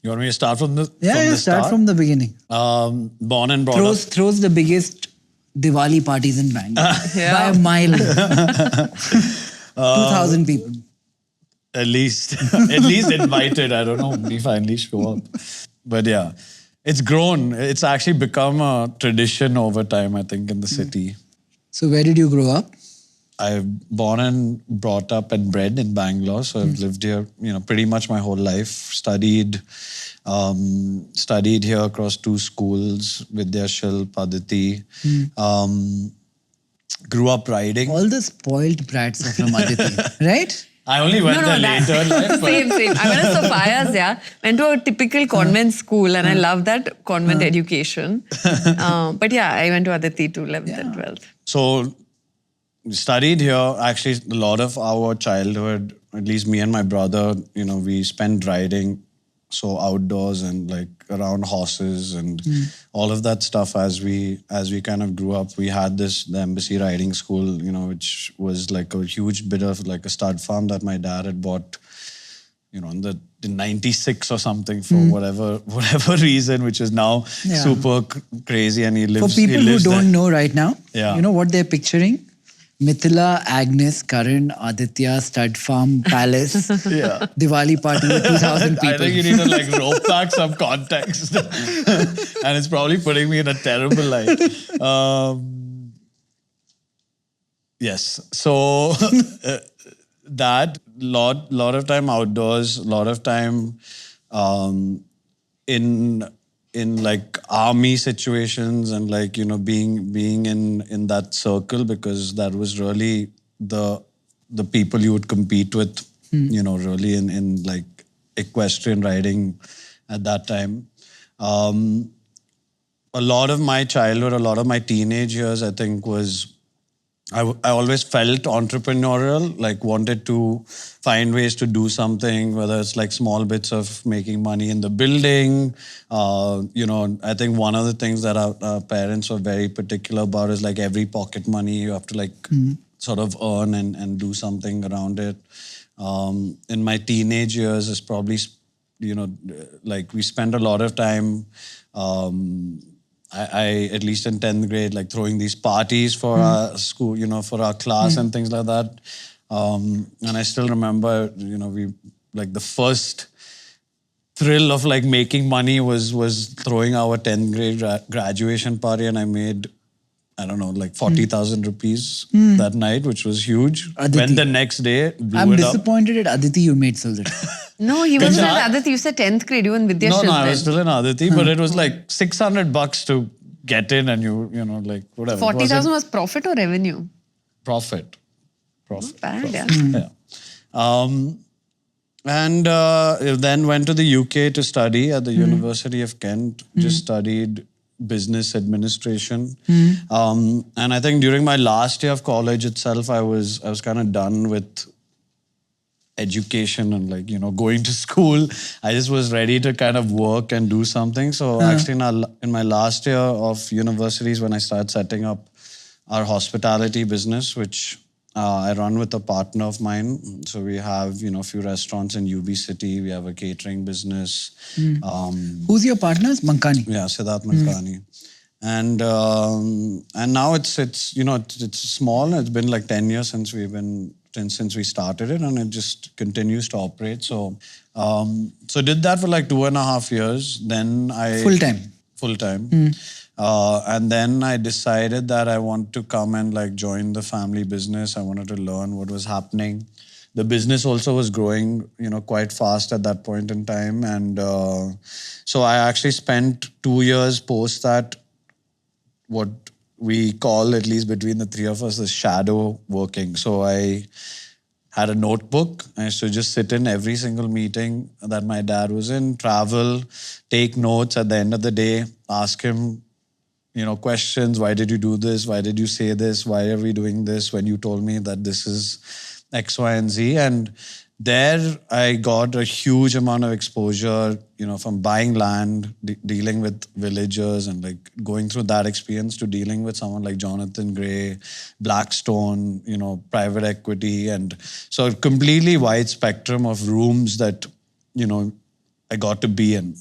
You want me to start from the Start start? from the beginning. Born and brought up. Throws the biggest Diwali parties in Bangalore by a mile. 2,000 people. At least invited. I don't know if we finally show up. But yeah, it's grown. It's actually become a tradition over time, I think, in the city. So where did you grow up? I'm born and brought up and bred in Bangalore. So I've lived here, pretty much my whole life. Studied here across 2 schools, Vidya Shilp, Aditi. Grew up riding. All the spoiled brats are from Aditi, right? I only went there later in life. Same. I went to Sophia's, went to a typical convent school and I love that convent education. But yeah, I went to Aditi to 11th and 12th. So, studied here. Actually, a lot of our childhood, at least me and my brother, we spent riding, so outdoors and like around horses and all of that stuff. As we kind of grew up, we had the embassy riding school, which was like a huge bit of like a stud farm that my dad had bought, in 96 or something for whatever reason, which is now super crazy. And he lives. For people who don't there. know right now, you know what they're picturing? Mithila, Agnes, Karan, Aditya, Stud Farm, Palace, Diwali party with 2,000 people. I think you need to rope back some context. And it's probably putting me in a terrible light. Yes. So that, lot of time outdoors, a lot of time in like army situations and like, being in that circle, because that was really the people you would compete with, really in like equestrian riding at that time. A lot of my childhood, a lot of my teenage years, I think was, I always felt entrepreneurial, like wanted to find ways to do something, whether it's like small bits of making money in the building. I think one of the things that our parents were very particular about is like every pocket money you have to like sort of earn and do something around it. In my teenage years, it's probably, like we spent a lot of time I at least in 10th grade, like throwing these parties for our school, for our class and things like that. And I still remember, we like the first thrill of like making money was throwing our 10th grade graduation party, and I made, I don't know, like 40,000 rupees that night, which was huge. Aditi. When the next day I'm disappointed at Aditi you made so little. No, he wasn't at Aditi. You said 10th grade. You were in Vidya Shilp. No, I was still in Aditi, but it was like $600 to get in, and you like whatever. 40,000 was profit or revenue? Profit. Not bad, Yeah. And then went to the UK to study at the University of Kent. Just studied business administration. And I think during my last year of college itself, I was kind of done with education and like, going to school. I just was ready to kind of work and do something. So actually in my last year of universities, when I started setting up our hospitality business, which I run with a partner of mine. So we have, a few restaurants in UB City. We have a catering business. Who's your partner? Mankani. Yeah, Siddharth Mankani. And now it's small. It's been like 10 years since we started it, and it just continues to operate. So did that for like 2.5 years. Then Full time. And then I decided that I want to come and like join the family business. I wanted to learn what was happening. The business also was growing, quite fast at that point in time. And so I actually spent 2 years post that, what we call, at least between the three of us, the shadow working. So I had a notebook. I used to just sit in every single meeting that my dad was in, travel, take notes at the end of the day, ask him, questions. Why did you do this? Why did you say this? Why are we doing this when you told me that this is X, Y, and Z? And there I got a huge amount of exposure, from buying land, dealing with villagers, and like going through that experience to dealing with someone like Jonathan Gray, Blackstone, private equity. And so a completely wide spectrum of rooms that, I got to be in.